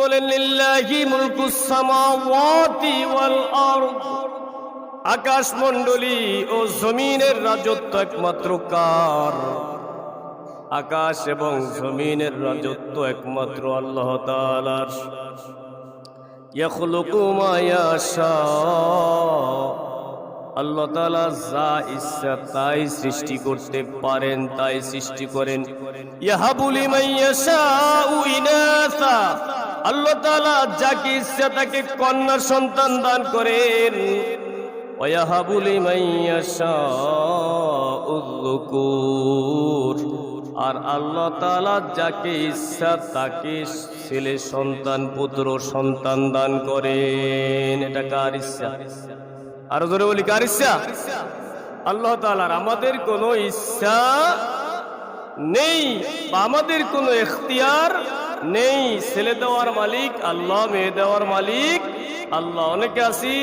বলেন লিল্লাহি মুলকুস সামাওয়াতি ওয়াল আরদ, আকাশ মণ্ডলী ও জমিনের রাজত্ব একমাত্র কার? আকাশ এবং জমিনের রাজত্ব একমাত্র আল্লাহ তাআলার। ইয়াখলুকু মা ইয়াশা, আল্লাহ তাআলা যা ইচ্ছা তাই সৃষ্টি করতে পারেন, তাই সৃষ্টি করেন। ইয়াহাবু লিমান ইয়াশাউ ইনাসা, আল্লাহ তাআলা যাকে ইচ্ছা তাকে কন্যা সন্তান দান করেন। ওয়া ইয়াহাবু লিমান ইয়াশাউ যুকুর, আর আল্লাহ তাআলা যাকে ইচ্ছা তাকে ছেলে সন্তান পুত্র সন্তান দান করেন। এটা কার ইচ্ছা? আরো জোরে বলি, কার ইচ্ছা? আল্লাহ তাআলার। আমাদের কোনো ইচ্ছা নেই বা আমাদের কোনো এখতিয়ার নেই। ছেলে দেওয়ার মালিক আল্লাহ, মেয়ে দেওয়ার মালিক আল্লাহ। অনেকে আছি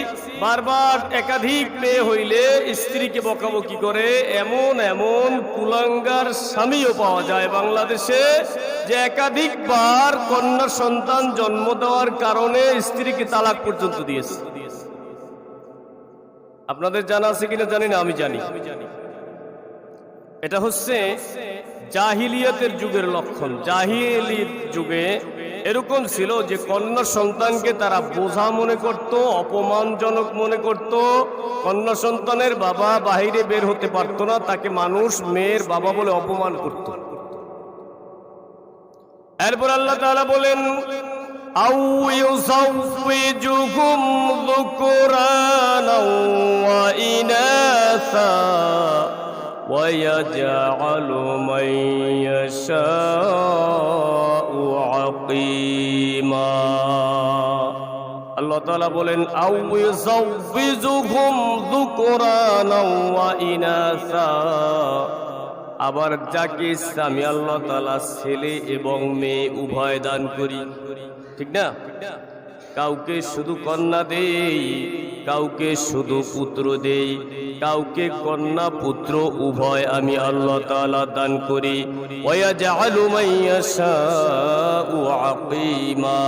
বারবার একাধিক মেয়ে হইলে স্ত্রীকে বকাবকি করে, এমন এমন কুলাঙ্গার স্বামীও পাওয়া যায় বাংলাদেশে যে একাধিকবার কন্যা সন্তান জন্ম দেওয়ার কারণে স্ত্রীকে তালাক পর্যন্ত দিয়েছে। আপনাদের জানা আছে কিনা জানি না, আমি জানি। এটা হচ্ছে জাহিলিয়াতের যুগের লক্ষণ। জাহিলিয়াত যুগে এরকম ছিল যে কন্যা সন্তানকে তারা বোঝা মনে করত, অপমানজনক মনে করত। কন্যা সন্তানের বাবা বাহিরে বের হতে পারত না, তাকে মানুষ মেয়ের বাবা বলে অপমান করত। এরপর আল্লাহ তাআলা বলেন আউ ইউযাওযিজুহুম যুকরানা ওয়া ইনাসা ওয়া ইয়াজআলু মান ইয়াশাউ আকিমা। আল্লাহ তাআলা বলেন আউ ইউযাওযিজুহুম যুকরানা ওয়া ইনাসা, আবার যাকে ইচ্ছা আমি আল্লাহ তাআলা ছেলে এবং মেয়ে উভয় দান করি। ঠিক না? কাউকে শুধু কন্যা দেই, কাউকে শুধু পুত্র দেই, কাউকে কন্যা পুত্র উভয় আমি আল্লাহ তাআলা দান করি। ওয়া ইয়াজআলু মান ইয়াশাউ আকিমা,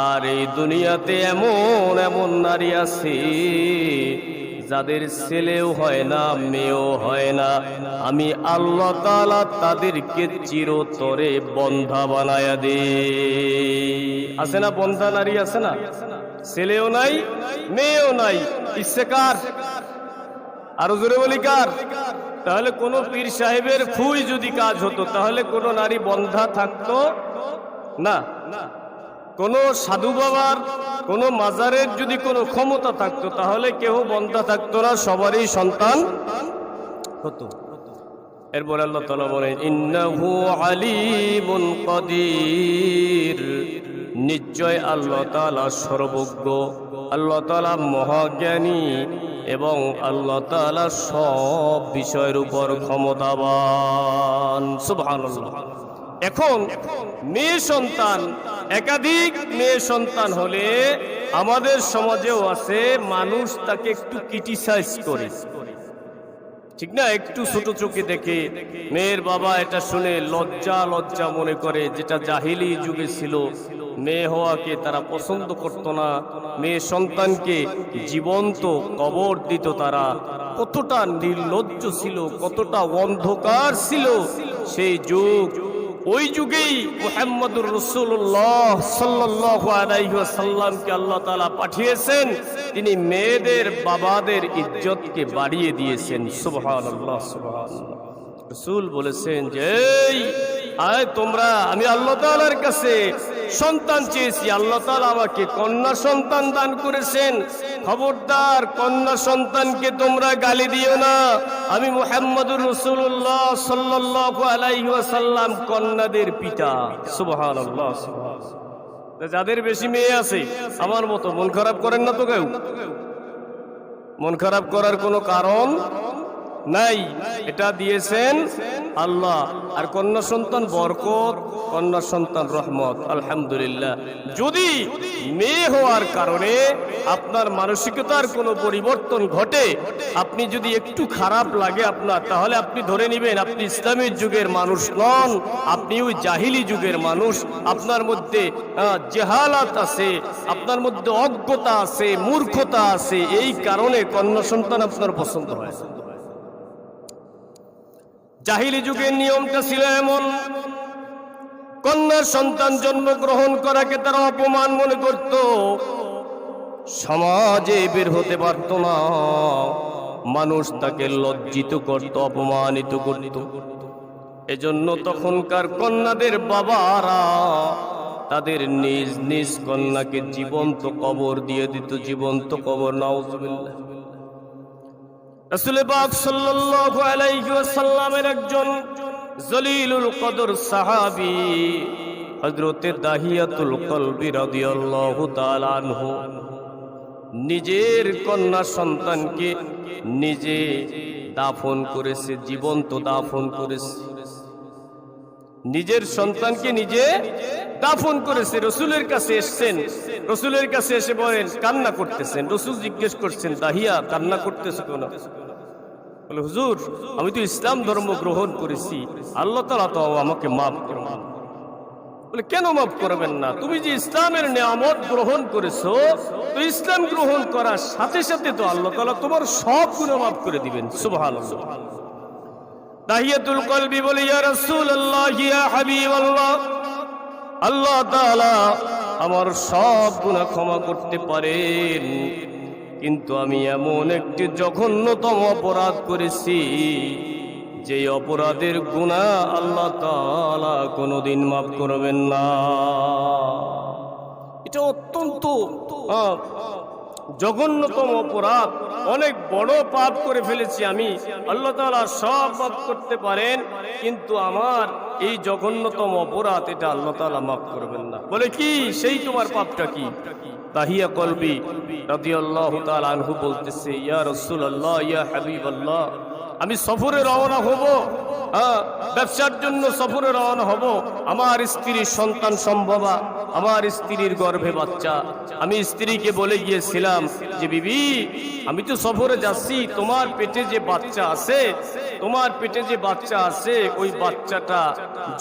আর এই দুনিয়াতে এমন এমন নারী আছে যাদের ছেলেও হয় না মেয়েও হয় না, আমি আল্লাহ তাআলা তাদেরকে চিরতরে বন্ধা বানায়া দেই। আছে না বন্ধা নারী? আছে না? ছেলেও নাই মেয়েও নাই, ইচ্ছে কার? আরো জোরে বলি কার? তাহলে কোন পীর সাহেবের ফুই যদি কাজ হতো তাহলে কোন নারী বন্ধা থাকতো না। কোন সাধু বাবার, কোন মাজারের যদি কোনো ক্ষমতা থাকতো তাহলে কেউ বন্ধা থাকতো না, সবারই সন্তান হতো। এরপর আল্লাহ তাআলা বলেন ইন্নাহু আলিমুন কাদির, নিশ্চয় আল্লাহ তাআলা সর্বজ্ঞ, আল্লাহ তাআলা মহাজ্ঞানী এবং আল্লাহ তাআলা সব বিষয়ের উপর ক্ষমতাবান। সুবহানাল্লাহ। এখন মেয়ে সন্তান, একাধিক মেয়ে সন্তান হলে আমাদের সমাজেও আছে, মানুষ তাকে একটু ক্রিটিসাইজ করে, ঠিক না? একটু ছোট চোখে দেখে। মেয়ের বাবা এটা শুনে লজ্জা লজ্জা মনে করে, যেটা জাহিলি যুগে ছিল। মেয়ে হওয়াকে তারা পছন্দ করত না, মেয়ে সন্তানকে জীবন্ত কবর দিত তারা। কতটা নির্লজ্জ ছিল, কতটা অন্ধকার ছিল সেই যুগ। ওই যুগেই মুহাম্মদুর রাসূলুল্লাহ সাল্লাল্লাহু আলাইহি ওয়াসাল্লামকে আল্লাহ তাআলা পাঠিয়েছেন। তিনি মেয়েদের বাবাদের ইজ্জতকে বাড়িয়ে দিয়েছেন। সুবহানাল্লাহ, সুবহানাল্লাহ। রাসূল বলেছেন যে এই আয় তোমরা, আমি আল্লাহ তাআলার কাছে সন্তান চেয়েছি, আল্লাহ তাআলা আমাকে কন্যা সন্তান দান করেছেন। খবরদার কন্যা সন্তানকে তোমরা গালি দিও না। আমি মুহাম্মদুর রাসূলুল্লাহ সাল্লাল্লাহু আলাইহি ওয়াসাল্লাম কন্যাদের পিতা। সুবহানাল্লাহ, সুবহানাল্লাহ। যাদের বেশি মেয়ে আছে আমার মতো মন খারাপ করেন না তো কেউ? মন খারাপ করার কোনো কারণ নাই, এটা দিয়েছেন আল্লাহ। আর কন্যা সন্তান বরকত, কন্যা সন্তান রহমত। আলহামদুলিল্লাহ। যদি মেয়ে হওয়ার কারণে আপনার মানসিকতার কোনো পরিবর্তন ঘটে, আপনি যদি একটু খারাপ লাগে আপনার, তাহলে আপনি ধরে নেবেন আপনি ইসলামের যুগের মানুষ নন, আপনি ওই জাহিলি যুগের মানুষ। আপনার মধ্যে জেহালাত আছে, আপনার মধ্যে অজ্ঞতা আছে, মূর্খতা আছে, এই কারণে কন্যা সন্তান আপনার পছন্দ হয়। জাহিলি যুগের নিয়মটা ছিল এমন, কন্যা সন্তান জন্মগ্রহণ করাকে তারা অপমান মনে করত, সমাজে বের হতে পারত না, মানুষ তাকে লজ্জিত করত, অপমানিত করত। এজন্য তখনকার কন্যাদের বাবারা তাদের নিজ নিজ কন্যাকে জীবন্ত কবর দিয়ে দিত, জীবন্ত কবর। নাউজুবিল্লাহ। রাসূল পাক সাল্লাল্লাহু আলাইহি ওয়াসাল্লামের একজন জলিলুল কদর সাহাবী হযরতে দাহিয়াতুল কলবি রাদিয়াল্লাহু তাআলা আনহু নিজের কন্যা সন্তানকে নিজে দাফন করেছে, জীবন্ত দাফন করেছে, নিজের সন্তানকে নিজে দাফন করেছে। রসুলের কাছে এসেছেন, রসুলের কাছে এসে বলেন কান্না করতেছেন। রসুল জিজ্ঞেস করছেন, দাহিয়া কান্না করতেছ কেন? বলে, হুজুর আমি তো ইসলাম ধর্ম গ্রহণ করেছি, আল্লাহ তাআলা তো আমাকে মাফ করবেন। বলে, কেন মাফ করবেন না? তুমি যে ইসলামের নিয়ামত গ্রহণ করেছো, তো ইসলাম গ্রহণ করার সাথে সাথে তো আল্লাহ তাআলা তোমার সব গুনাহ মাফ করে দিবেন। সুবহানাল্লাহ। দাহিয়াতুল কলবি বলে, ইয়া রাসূলুল্লাহ, ইয়া হাবিবাল্লাহ, আল্লাহ তাআলা আমার সব গুনাহ ক্ষমা করতে পারেন, কিন্তু আমি এমন একটি জঘন্যতম অপরাধ করেছি, যে অপরাধের গুনাহ আল্লাহ তাআলা কোনোদিন মাফ করবেন না। এটা অত্যন্ত জঘন্যতম অপরাধ, অনেক বড় পাপ করে ফেলেছি আমি। আল্লাহ তাআলা সব মাফ করতে পারেন, কিন্তু আমার এই জঘন্যতম অপরাধ, এটা আল্লাহ তাআলা মাফ করবেন না। বলে, কি সেই তোমার পাপটা কি? দাহিয়া কলবি রাদিয়াল্লাহু তাআলা আনহু বলতেছে, ইয়া রাসূলুল্লাহ, ইয়া হাবিবাল্লাহ, আমি সফরে রওনা হব, ব্যবসার জন্য সফরে রওনা হব। আমার স্ত্রীর সন্তান সম্ভবা, আমার স্ত্রীর গর্ভে বাচ্চা। আমি স্ত্রীকে বলে গিয়েছিলাম যে, বিবি আমি তো সফরে যাচ্ছি, তোমার পেটে যে বাচ্চা আছে, তোমার পেটে যে বাচ্চা আছে, ওই বাচ্চাটা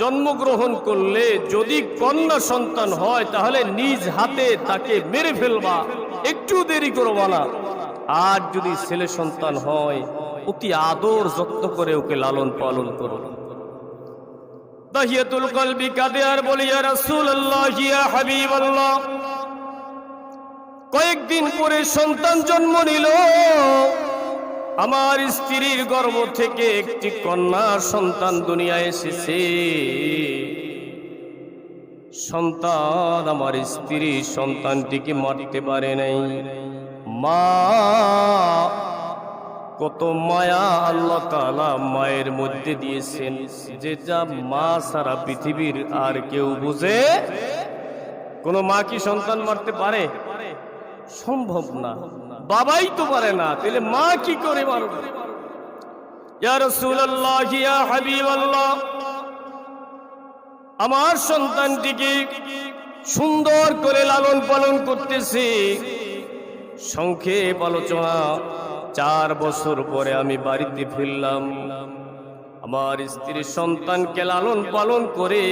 জন্মগ্রহণ করলে যদি কন্যা সন্তান হয়, তাহলে নিজ হাতে তাকে মেরে ফেলবা, একটু দেরি করবা না। আর যদি ছেলে সন্তান হয়, অতি আদর যত্ন করে ওকে লালন পালন করো। দাহিয়াতুল কলবি কাঁদে আর বলে, ইয়া রাসূলুল্লাহ, ইয়া হাবিবাল্লাহ, কয়েকদিন পরে সন্তান জন্ম নিল। আমার স্ত্রীর গর্ভ থেকে একটি কন্যা সন্তান দুনিয়ায় এসেছে। সন্তান আমার স্ত্রী সন্তানটিকে মারতে পারে নাই। মা, কত মায়া আল্লাহ তাআলা মায়ের মধ্যে দিয়েছেন, যেটা মা সারা পৃথিবীর আর কেউ বুঝে। কোন মা কি সন্তান মারতে পারে? সম্ভব না। বাবাই তো পারে না, তাহলে মা কি করে মারবে? ইয়া রাসূলুল্লাহ, ইয়া হাবিবাল্লাহ, আমার সন্তানটিকে সুন্দর করে লালন পালন করতেছি। সংক্ষেপ আলোচনা, 4 বছর পরে আমি বাড়িতে ফিরলাম। আমার স্ত্রী সন্তানকে লালন পালন করে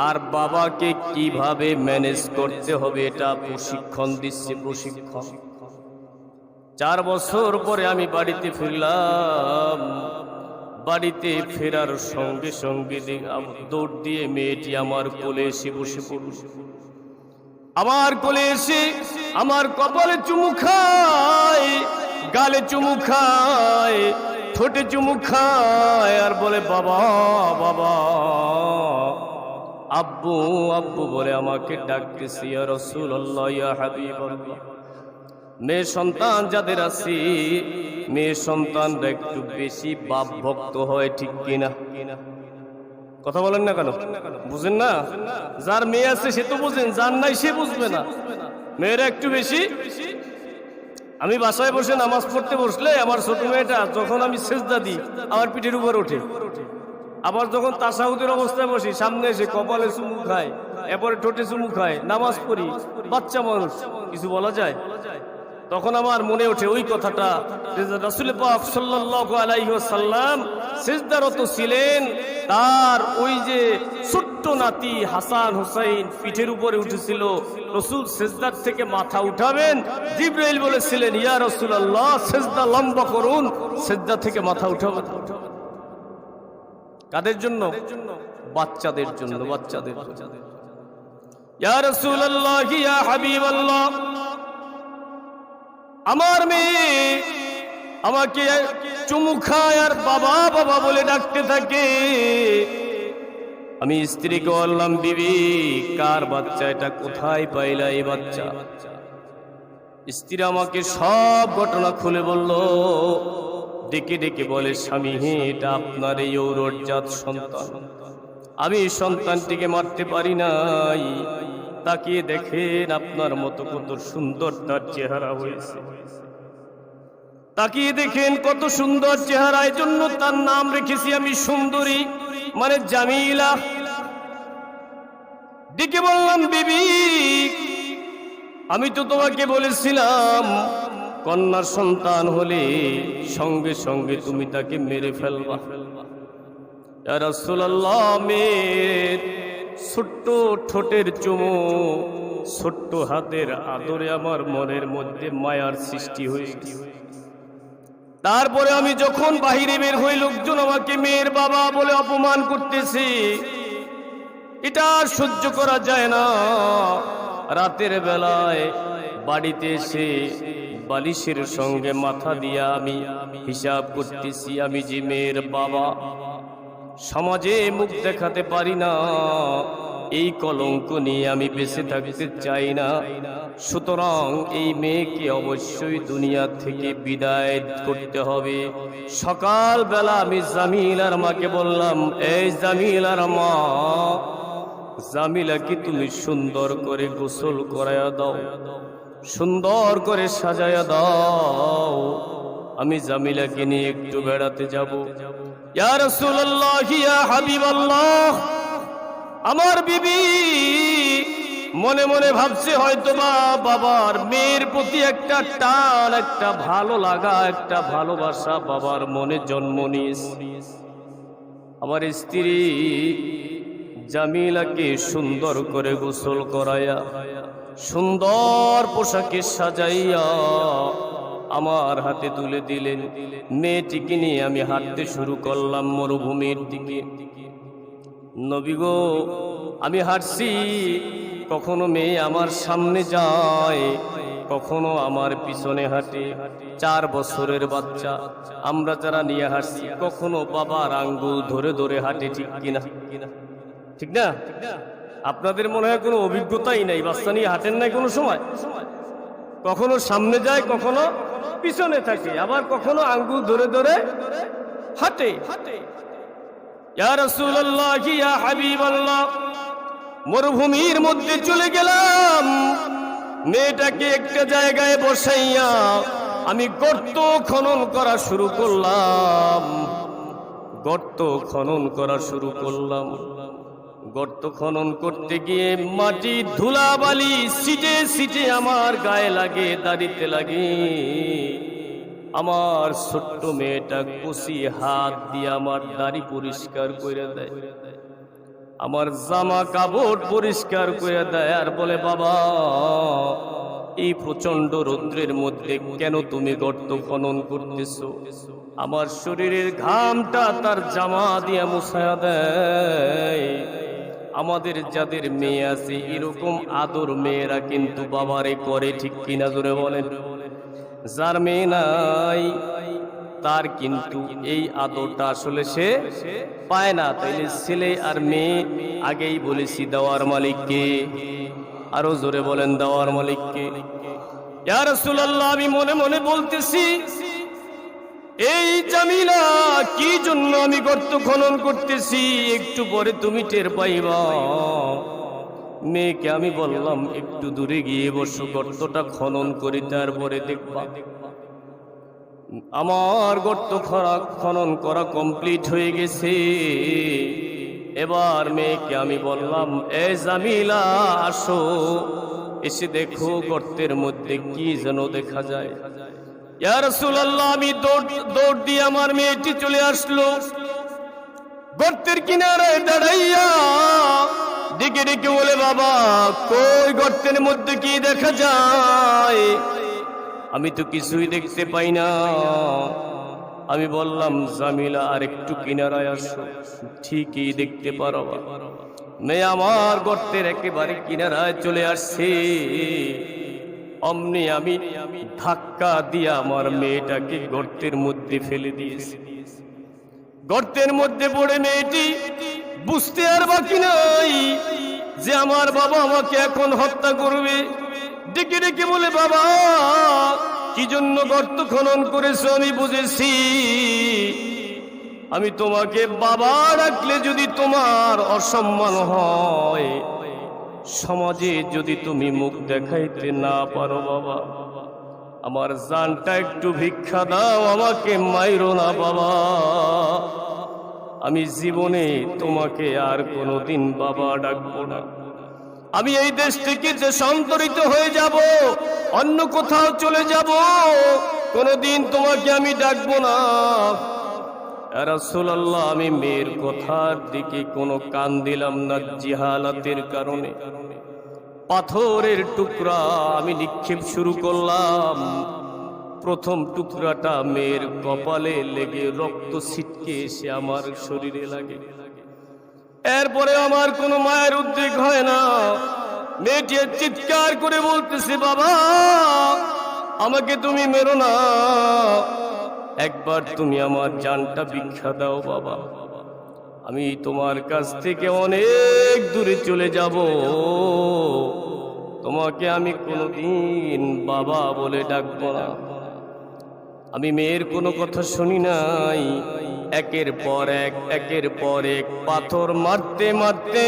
আর বাবাকে কিভাবে ম্যানেজ করতে হবে এটা প্রশিক্ষণ দিচ্ছে, প্রশিক্ষণ। 4 বছর পরে আমি বাড়িতে ফিরলাম। বাড়িতে ফেরার সঙ্গে সঙ্গে দৌড় দিয়ে মেয়েটি আমার কোলে এসে বসে পড়ল। আমার কোলে এসে আমার কপালে চুমু খায়, গালে চুমু খায়, ঠোঁটে চুমু খায়, আর বলে, বাবা বাবা, আব্বু আব্বু বলে আমাকে ডাকতেছি। ইয়া রাসূলুল্লাহ, ইয়া হাবিবাল্লাহ, মেয়ে সন্তান যাদের আছে, মেয়ে সন্তানরা একটু বেশি বাপ ভক্ত হয়, ঠিক কিনা? কথা বলেন না কেন? বুঝেন না? যার মেয়ে আছে সে তো বুঝেন, যার নাই সে বুঝবে না। মেয়েরা একটু বেশি আমি বাসায় বসে নামাজ পড়তে বসলে আমার ছোট মেয়েটা যখন আমি সেজদা দিই আমার পিঠের উপর ওঠে, আবার যখন তাসাহুদের অবস্থায় বসি সামনে এসে কপালে চুমু খায়, এরপরে ঠোঁটে চুমু খায়, নামাজ পড়ি, বাচ্চা মানুষ কিছু বলা যায়? তখন আমার মনে ওঠে ওই কথাটা যে রাসূল পাক সাল্লাল্লাহু আলাইহি ওয়াসাল্লাম সিজদারত ছিলেন, তার ওই যে ছোট্ট নাতি হাসান হুসাইন পিঠের উপরে উঠেছিল, রাসূল সিজদার থেকে মাথা উঠাবেন, জিবরাইল বলেছিলেন ইয়া রাসূলুল্লাহ সিজদা লম্বা করুন, সিজদা থেকে মাথা উঠাবেন। কাদের জন্য? বাচ্চাদের জন্য, বাচ্চাদের জন্য। ইয়া রাসূলুল্লাহ ইয়া হাবিবাল্লাহ, আমার মেয়ে আমাকে চুমু খায় আর বাবা বাবা বলে ডাকতে থাকে। আমি স্ত্রীকে বললাম বিবি কার বাচ্চা এটা, কোথায় পাইলা এই বাচ্চা? স্ত্রী আমাকে সব ঘটনা খুলে বলল, ডেকে ডেকে বলে স্বামী হে এটা আপনার এই ঔরজাত সন্তান, আমি সন্তানটিকে মারতে পারি নাই, তাকিয়ে দেখেন আপনার মতো কত সুন্দর তার চেহারা হয়েছে, তাকিয়ে দেখেন কত সুন্দর চেহারা, এই জন্য তার নাম রেখেছি আমি সুন্দরী, মানে জামিলা। ডেকে বললাম বিবি আমি তো তোমাকে বলেছিলাম কন্যার সন্তান হলে সঙ্গে সঙ্গে তুমি তাকে মেরে ফেলবা। ইয়া রাসূলুল্লাহ মেয়ের ছোট্ট ঠোঁটের চুমু, ছোট্ট হাতের আদরে আমার মনের মধ্যে মায়ার সৃষ্টি হয়ে গেছে। তারপরে আমি যখন বাহিরে বের হই লোকজন আমাকে মেয়ের বাবা বলে অপমান করতেছে, এটা আর সহ্য করা যায় না। রাতের বেলায় বাড়িতে এসে বালিশের সঙ্গে মাথা দিয়া আমি হিসাব করতেছি আমি যে মেয়ের বাবা, সমাজে মুখ দেখাতে পারি না, এই কলঙ্ক নিয়ে আমি বেঁচে থাকতে চাই না, সুতরাং এই মেয়েকে অবশ্যই দুনিয়া থেকে বিদায় করতে হবে। সকালবেলা আমি জামিলার মাকে বললাম এই জামিলার মা, জামিলাকে তুমি সুন্দর করে গোসল করায়া দাও, সুন্দর করে সাজায়া দাও, আমি জামিলাকে নিয়ে একটু বেড়াতে যাব। ইয়া রাসূলুল্লাহ ইয়া হাবিবাল্লাহ, আমার বিবি মনে মনে ভাবছে হয়তো বাবার মেয়ের প্রতি একটা টান, একটা ভালো লাগা, একটা ভালোবাসা বাবার মনে জন্ম নিয়েছে। আমার স্ত্রী জামিলাকে সুন্দর করে গোসল করায়া সুন্দর পোশাকে সাজাইয়া আমার হাতে তুলে দিলেন। মেয়েটিকে নিয়ে আমি হাঁটতে শুরু করলাম মরুভূমির দিকে। নবী গো আমি হাঁটছি, কখনো মেয়ে আমার সামনে যায়, কখনো আমার পিছনে হাঁটে। 4 বছরের বাচ্চা আমরা যারা নিয়ে হাঁটছি, কখনো বাবার আঙ্গুল ধরে ধরে হাঁটে, ঠিক কিনা? ঠিক না? আপনাদের মনে হয় কোনো অভিজ্ঞতাই নাই, বাচ্চা নিয়ে হাঁটেন নাই কোনো সময়? কখনো সামনে যায়, কখনো পিছনে থাকে, আবার কখনো আঙ্গুল ধরে ধরে হাঁটে। ইয়া রাসূলুল্লাহ ইয়া হাবিবাল্লাহ, মরুভূমির মধ্যে চলে গেলাম। মেয়েটাকে একটা জায়গায় বসাইয়া আমি গর্ত খনন করা শুরু করলাম, গর্ত খনন করা শুরু করলাম। গর্ত খনন করতে গিয়ে মাটি ধুলাবালি ছিটে ছিটে আমার গায়ে লাগে, দাড়িতে লাগে। আমার ছোট্ট মেয়েটা কুচি হাত দিয়ে আমার দাড়ি পরিষ্কার করে দেয়, আমার জামা কাপড় পরিষ্কার করে দেয়, আর বলে বাবা এই প্রচন্ড রৌদ্রের মধ্যে কেন তুমি গর্ত খনন করতেছো? আমার শরীরের ঘামটা তার জামা দিয়ে মুছায়া দেয়। আমাদের যাদের মেয়ে আছে এরকম আদর মেয়েরা কিন্তু বাবারে করে, ঠিক কিনা জোরে বলেন? যার মেয়ে নাই তার কিন্তু এই আদরটা আসলে সে পায় না। তাইলে ছেলে আর মেয়ে, আগেই বলেছি দেওয়ার মালিককে, আরো জোরে বলেন দেওয়ার মালিককে। ইয়া রাসূলুল্লাহ আমি মনে মনে বলতেছি এই জামিলা কি জন্য আমি গর্ত খনন করতেছি, একটু পরে তুমি টের পাইবা। মেয়েকে আমি বললাম একটু দূরে গিয়ে বসো, গর্তটা খনন করি, তারপরে দেখবা। আমার গর্ত খনন করা কমপ্লিট হয়ে গেছে। এবার মেয়েকে আমি বললাম, এ জামিলা আসো, এসে দেখো গর্তের মধ্যে কি যেন দেখা যায়। ইয়া রাসূলুল্লাহ, আমি দৌড় দিয়ে আমার মেয়েটি চলে আসলো। গর্তের কিনারে দাঁড়াইয়া ডেকে ডেকে বলে, বাবা কই গর্তের মধ্যে কি দেখা যায়? আমি তো কিছুই দেখতে পাই না। আমি বললাম, জামিলা আর একটু কিনারায় আসো, ঠিকই দেখতে পারো। মেয়ে আমার গর্তের একেবারে কিনারায় চলে আসছে। অমনি আমি ধাক্কা দিয়ে আমার মেয়েটাকে গর্তের মধ্যে ফেলে দিয়েছি। গর্তের মধ্যে পড়ে মেয়েটি বুঝতে আর বাকি নাই যে আমার বাবা আমাকে এখন হত্যা করবে। ডেকে ডেকে বলে, বাবা কি জন্য গর্ত খনন করেছো? আমি বুঝেছি, আমি তোমাকে বাবা ডাকলে যদি তোমার অসম্মান হয়, সমাজে যদি তুমি মুখ দেখাইতে না পারো, বাবা আমার জানটা একটু ভিক্ষা দাও, আমাকে মাইরো না বাবা। আমি জীবনে তোমাকে আর কোনোদিন বাবা ডাকবো না। আমি এই দেশ থেকে দেশান্তরিত হয়ে যাব, অন্য কোথাও চলে যাব, কোনোদিন তোমাকে আমি ডাকবো না। ইয়া রাসূলুল্লাহ, আমি মেয়ের কথার দিকে কোনো কান দিলাম না জিহালাতের কারণে। পাথরের টুকরা আমি নিক্ষেপ শুরু করলাম। প্রথম টুকরাটা মেয়ের কপালে লেগে রক্ত ছিটকে এসে আমার শরীরে লাগে। এরপরে আমার কোনো মায়ের উদ্বেগ হয় না। মেয়েটি চিৎকার করে বলতেছে, বাবা আমাকে তুমি মেরো না, একবার তুমি আমার জানটা ভিক্ষা দাও বাবা। আমি তোমার কাছ থেকে অনেক দূরে চলে যাব, তোমাকে আমি কোনোদিন বাবা বলে ডাকবো না। আমি মেয়ের কোনো কথা শুনি নাই। একের পর এক পাথর মারতে মারতে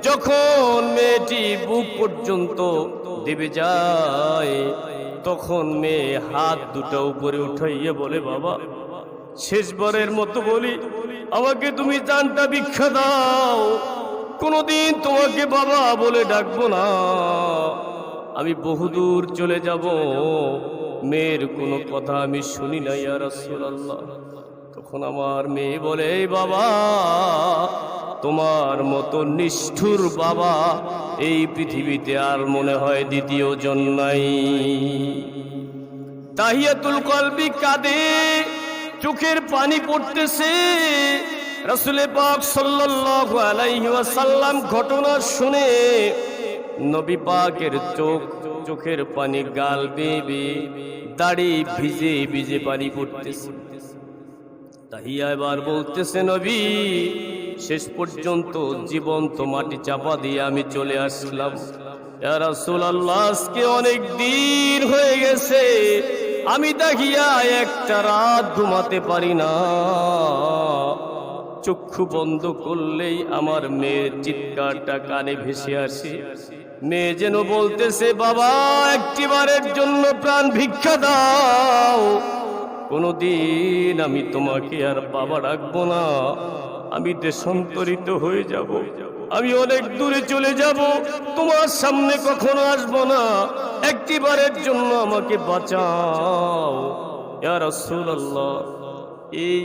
যখন মেয়েটি বুক পর্যন্ত দেবে যায়, তখন মেয়ে হাত দুটো উপরে উঠাইয়ে বলে, বাবা শেষবারের মতো বলি, আমাকে তুমি জানটা ভিক্ষা দাও, কোনোদিন তোমাকে বাবা বলে ডাকবো না। আমি বহুদূর চলে যাব, মেয়ের কোনো কথা আমি শুনি না ইয়া রাসূলুল্লাহ। তখন আমার মেয়ে বলে, বাবা তোমার মতো নিষ্ঠুর বাবা এই পৃথিবীতে আর মনে হয় দ্বিতীয় জন নাই। তাহিয়াতুল কলবি কাঁদে, চোখের পানি পড়তেছে। রাসূল পাক সাল্লাল্লাহু আলাইহি ওয়াসাল্লাম ঘটনা শুনে নবী পাকের চোখের পানি গাল বেয়ে দাড়ি ভিজে ভিজে পানি পড়তেছে। তাহিয়া এবার বলতেছে, নবী শেষ পর্যন্ত জীবন্ত মাটি চাপা দিয়ে আমি চলে আসলাম। ইয়া রাসূলুল্লাহ, আজকে অনেক দিন হয়ে গেছে, আমি তাহিয়া একটা রাত ঘুমাতে পারি না। চক্ষু বন্ধ করলেই আমার মেয়ের চিৎকারটা কানে ভেসে আসে। মেয়ে যেন বলতেছে, বাবা একটিবারের জন্য প্রাণ ভিক্ষা দাও, কোনদিন আমি তোমাকে আর বাবা ডাকবো না। আমি দেশান্তরিত হয়ে যাব, আমি অনেক দূরে চলে যাব, তোমার সামনে কখনো আসবো না, একটিবারের জন্য আমাকে বাঁচাও ইয়া রাসূলুল্লাহ। এই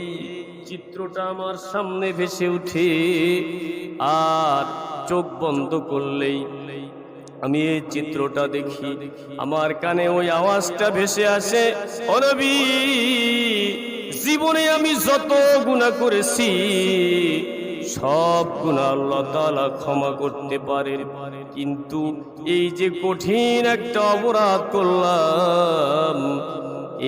চিত্রটা আমার সামনে ভেসে উঠে, আর চোখ বন্ধ করলেই আমি এই চিত্রটা দেখি, আমার কানে ওই আওয়াজটা ভেসে আসে, ও নবী জীবনে আমি যত গুনাহ করেছি সব গুনাহ আল্লাহ তাআলা ক্ষমা করতে পারেন, কিন্তু এই যে কঠিন একটা অপরাধ করলাম,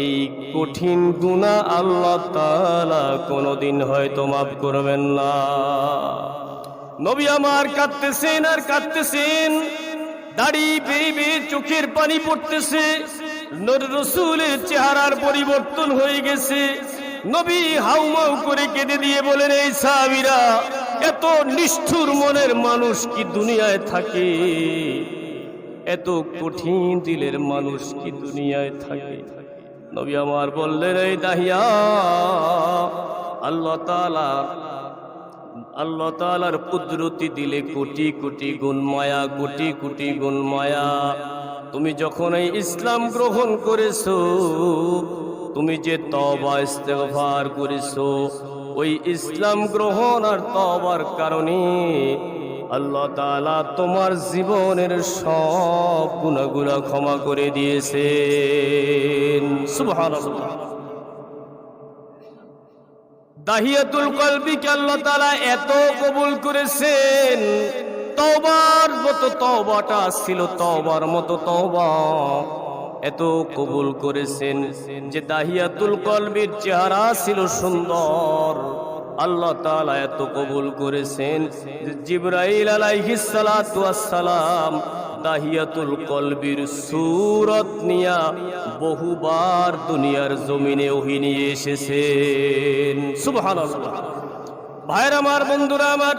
এই কঠিন গুনাহ আল্লাহ তাআলা কোনোদিন হয়তো মাফ করবেন না। নবী আমার কাঁদতেছেন আর কাঁদতেছেন, দাড়ি বেয়ে চোখের পানি পড়তেছে। রাসূলের চেহারার পরিবর্তন হয়ে গেছে। নবী হাউমাউ করে কেঁদে দিয়ে বলেন, এই সাহাবীরা এত নিষ্ঠুর মনের মানুষ কি দুনিয়ায় থাকে? এত কঠিন দিলের মানুষ কি দুনিয়ায় থাকে? নবী আমার বললেন, এই দাহিয়া, আল্লাহ তাআলার কুদরতি দিলে কোটি কোটি গুণ মায়া, কোটি কোটি গুণ মায়া। তুমি যখন এই ইসলাম গ্রহণ করেছো, তুমি যে তওবা ইস্তেগফার করেছো, ওই ইসলাম গ্রহণ আর তওবার কারণে আল্লাহ তাআলা তোমার জীবনের সব গুনাহগুলো ক্ষমা করে দিয়েছেন। সুবহানাল্লাহ। দাহিয়াতুল কলবিকে আল্লাহ তাআলা এত কবুল করেছেন, তওবার মতো তওবাটা ছিল তওবার মতো তওবা, এত কবুল করেছেন যে দাহিয়াতুল কলবির চেহারা ছিল সুন্দর। আল্লাহ তাআলা এত কবুল করেছেন যে জিবরাইল আলাইহিস সালাতু ওয়াস সালাম দাহিয়াতুল কলবির সূরত নিয়া বহুবার দুনিয়ার জমিনে ওহী নিয়ে এসেছেন। সুবহানাল্লাহ। ভাইরা আমার, বন্ধুরা আমার,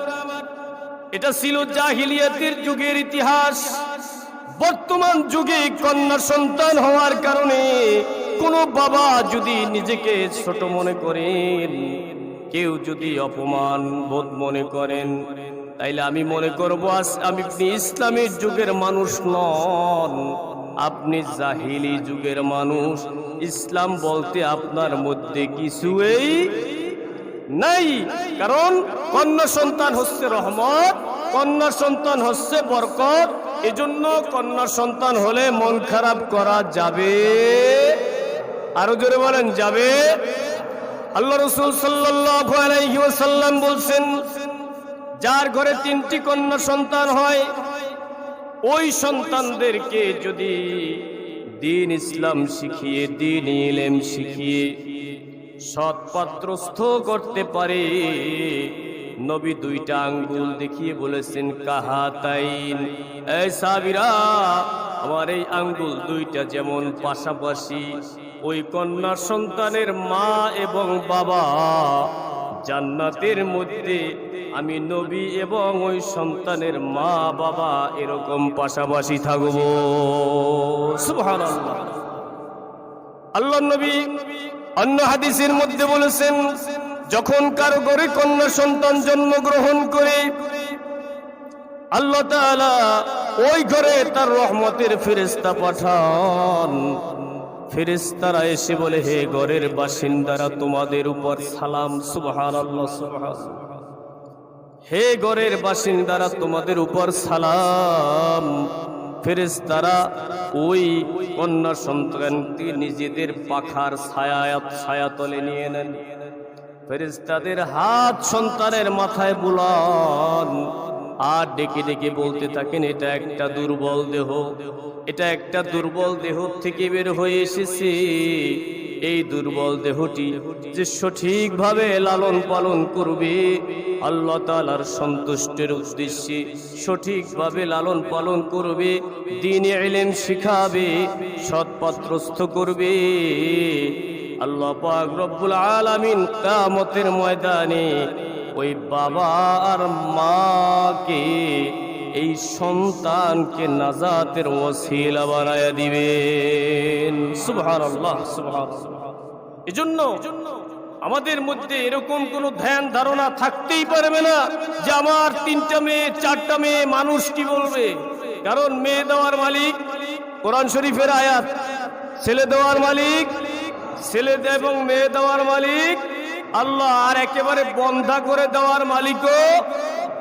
এটা ছিল জাহিলিয়াতের যুগের ইতিহাস। বর্তমান যুগে কন্যা সন্তান হওয়ার কারণে কোনো বাবা যদি নিজেকে ছোট মনে করেন, কেউ যদি অপমান বোধ মনে করেন, তাইলে আমি মনে করবো আপনি ইসলামের যুগের মানুষ নন, আপনি জাহিলি যুগের মানুষ। ইসলাম বলতে আপনার মধ্যে কিছুই নাই। কারণ কন্যা সন্তান হচ্ছে রহমত, কন্যা সন্তান হচ্ছে বরকত। এজন্য কন্যা সন্তান হলে মন খারাপ করা যাবে? আরো জোরে বলেন, যাবে? আল্লাহ রাসূল সাল্লাল্লাহু আলাইহি ওয়াসাল্লাম বলছেন, যার ঘরে 3টি কন্যা সন্তান হয়, ওই সন্তানদেরকে যদি দ্বীন ইসলাম শিখিয়ে, দ্বীন ইলম শিখিয়ে সৎ পাত্রস্থ করতে পারে, নবী 2টা আঙ্গুল দেখিয়ে বলেছেন, কাহাতাইন, এই সাহাবীরা, আমার এই আঙ্গুল 2টা যেমন পাশাপাশি, ওই কন্যা সন্তানের মা এবং বাবা জান্নাতের মধ্যে আমি নবী এবং ওই সন্তানের মা বাবা এরকম পাশাপাশি থাকবো। সুবহানাল্লাহ। আল্লাহর নবী অন্য হাদিসের মধ্যে বলেছেন, যখন কারো ঘরে কন্যা সন্তান জন্মগ্রহণ করে, আল্লাহ তাআলা ওই ঘরে তার রহমতের ফেরেশতা পাঠান। ফেরেশতারা এসে বলে, হে ঘরের বাসিন্দারা, তোমাদের উপর সালাম। সুবহানাল্লাহ, সুবহানাল্লাহ। হে ঘরের বাসিন্দারা, তোমাদের উপর সালাম। ফেরেশতারা ওই কন্যা সন্তানকে নিজেদের পাখার ছায়াতলে নিয়ে নেন। ফেরেশতাদের হাত সন্তানের মাথায় বুলান আর ডেকে ডেকে বলতে থাকেন, এটা একটা দুর্বল দেহ, এটা একটা দুর্বল দেহ থেকে বের হয়ে এসেছে। এই দুর্বল দেহটি যে সঠিকভাবে লালন পালন করবে, আল্লাহ তাআলার সন্তুষ্টির উদ্দেশ্যে সঠিকভাবে লালন পালন করবে, দ্বীন ইলম শিখাবে, সৎপাত্রস্থ করবে, আল্লাহ পাক রব্বুল আলামিন কিয়ামতের ময়দানে ওই বাবা আর মাকে, এই সন্তানকে নাজাতের ওসিলা বানায়া দিবেন। সুবহানাল্লাহ, সুবহানাল্লাহ। এজন্য আমাদের মধ্যে এরকম কোন ধ্যান ধারণা থাকতেই পারবে না যে আমার 3টা মেয়ে 4টা মেয়ে, মানুষ কি বলবে। কারণ মেয়ে দেওয়ার মালিক, কোরআন শরীফের আয়াত, ছেলে দেওয়ার মালিক, ছেলে এবং মেয়ে দেওয়ার মালিক আল্লাহ। আর একেবারে বন্ধা করে দেওয়ার মালিকও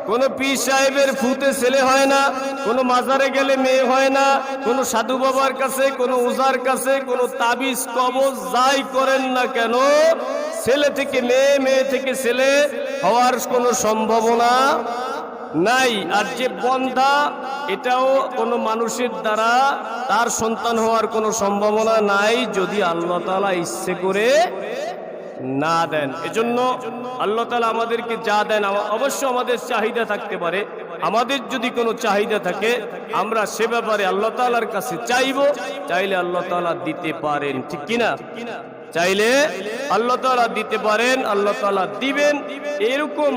কোন পীর সাহেবের ফুতে ছেলে হয় না, কোন মাজারে গেলে মেয়ে হয় না, কোন সাধু বাবার কাছে, কোন ওজার কাছে, কোন তাবিজ কবজ যাই করেন না কেন, ছেলে থেকে মেয়ে, মেয়ে থেকে ছেলে হওয়ার কোনো সম্ভাবনা নাই। আর যে বন্ধা, এটাও কোনো মানুষের দ্বারা তার সন্তান হওয়ার কোনো সম্ভাবনা নাই, যদি আল্লাহ তাআলা ইচ্ছে করে না দেন। এজন্য আল্লাহ তাআলা আমাদেরকে যা দেন, অবশ্য আমাদের চাহিদা থাকতে পারে। আমাদের যদি কোনো চাহিদা থাকে, আমরা সে ব্যাপারে আল্লাহ তাআলার কাছে চাইবো, চাইলে আল্লাহ তাআলা দিতে পারেন, ঠিক কিনা? চাইলে আল্লাহ তাআলা দিতে পারেন, আল্লাহ তাআলা দিবেন। এরকম